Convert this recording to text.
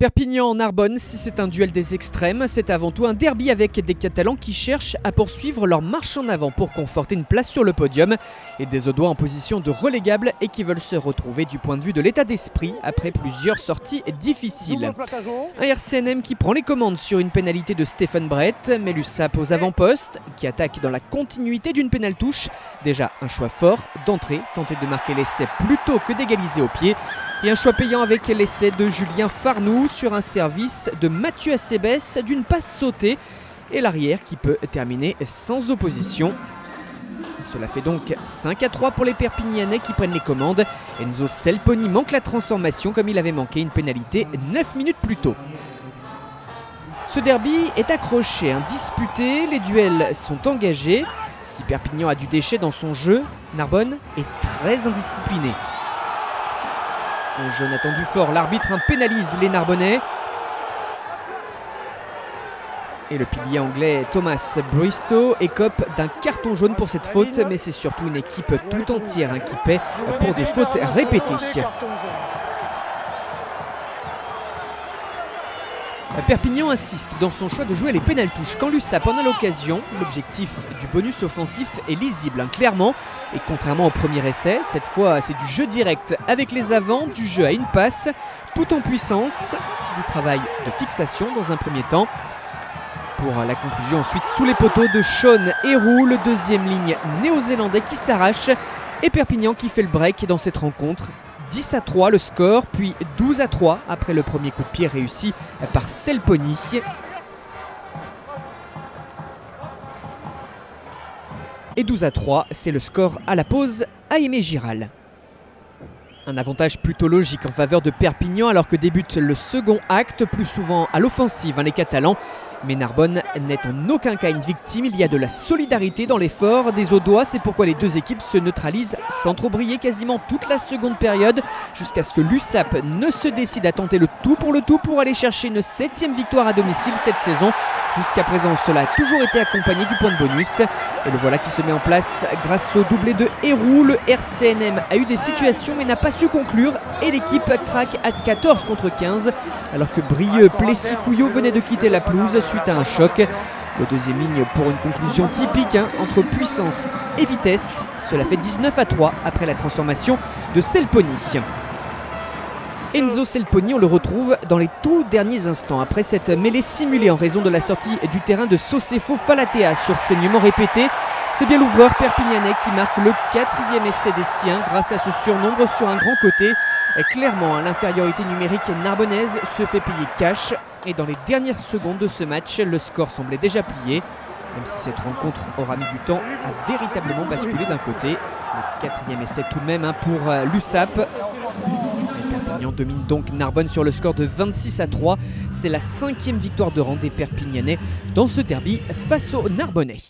Perpignan-Narbonne, si c'est un duel des extrêmes, c'est avant tout un derby avec des Catalans qui cherchent à poursuivre leur marche en avant pour conforter une place sur le podium et des Audois en position de relégable et qui veulent se retrouver du point de vue de l'état d'esprit après plusieurs sorties difficiles. Un RCNM qui prend les commandes sur une pénalité de Stéphane Brett, mais l'USAP aux avant-postes qui attaque dans la continuité d'une pénale touche. Déjà un choix fort d'entrée, tenter de marquer l'essai plutôt que d'égaliser au pied. Et un choix payant avec l'essai de Julien Farnoux sur un service de Mathieu Acebes d'une passe sautée et l'arrière qui peut terminer sans opposition. Cela fait donc 5-3 pour les Perpignanais qui prennent les commandes. Enzo Selponi manque la transformation comme il avait manqué une pénalité 9 minutes plus tôt. Ce derby est accroché, disputé, les duels sont engagés. Si Perpignan a du déchet dans son jeu, Narbonne est très indiscipliné. Un Jonathan Dufort, l'arbitre pénalise les Narbonnais. Et le pilier anglais Thomas Bristow écope d'un carton jaune pour cette faute, mais c'est surtout une équipe tout entière qui paie pour des fautes répétées. Perpignan insiste dans son choix de jouer les pénal-touches quand l'USAP en a l'occasion. L'objectif du bonus offensif est lisible, clairement. Et contrairement au premier essai, cette fois c'est du jeu direct avec les avants, du jeu à une passe, tout en puissance, du travail de fixation dans un premier temps. Pour la conclusion ensuite sous les poteaux de Sean Héroux, le deuxième ligne néo-zélandais qui s'arrache et Perpignan qui fait le break dans cette rencontre. 10-3 le score, puis 12-3 après le premier coup de pied réussi par Selponi. Et 12-3, c'est le score à la pause à Aimé Giral. Un avantage plutôt logique en faveur de Perpignan alors que débute le second acte, plus souvent à l'offensive les Catalans. Mais Narbonne n'est en aucun cas une victime, il y a de la solidarité dans l'effort des Audois, c'est pourquoi les deux équipes se neutralisent sans trop briller quasiment toute la seconde période, jusqu'à ce que l'USAP ne se décide à tenter le tout pour aller chercher une 7e victoire à domicile cette saison. Jusqu'à présent, cela a toujours été accompagné du point de bonus. Et le voilà qui se met en place grâce au doublé de Héroux. Le RCNM a eu des situations mais n'a pas su conclure et l'équipe craque à 14 contre 15 alors que Brieux Plessis-Couillot venait de quitter la pelouse suite à un choc. Le deuxième ligne pour une conclusion typique entre puissance et vitesse. Cela fait 19-3 après la transformation de Selponi. Enzo Selponi, on le retrouve dans les tout derniers instants après cette mêlée simulée en raison de la sortie du terrain de Sosefo Falatea sur saignement répété. C'est bien l'ouvreur perpignanais qui marque le 4e essai des siens grâce à ce surnombre sur un grand côté. Et clairement, l'infériorité numérique narbonnaise se fait payer cash. Et dans les dernières secondes de ce match, le score semblait déjà plié. Même si cette rencontre aura mis du temps à véritablement basculer d'un côté. Le 4e essai tout de même pour l'USAP. Perpignan domine donc Narbonne sur le score de 26-3. C'est la 5e victoire de rang des Perpignanais dans ce derby face aux Narbonnais.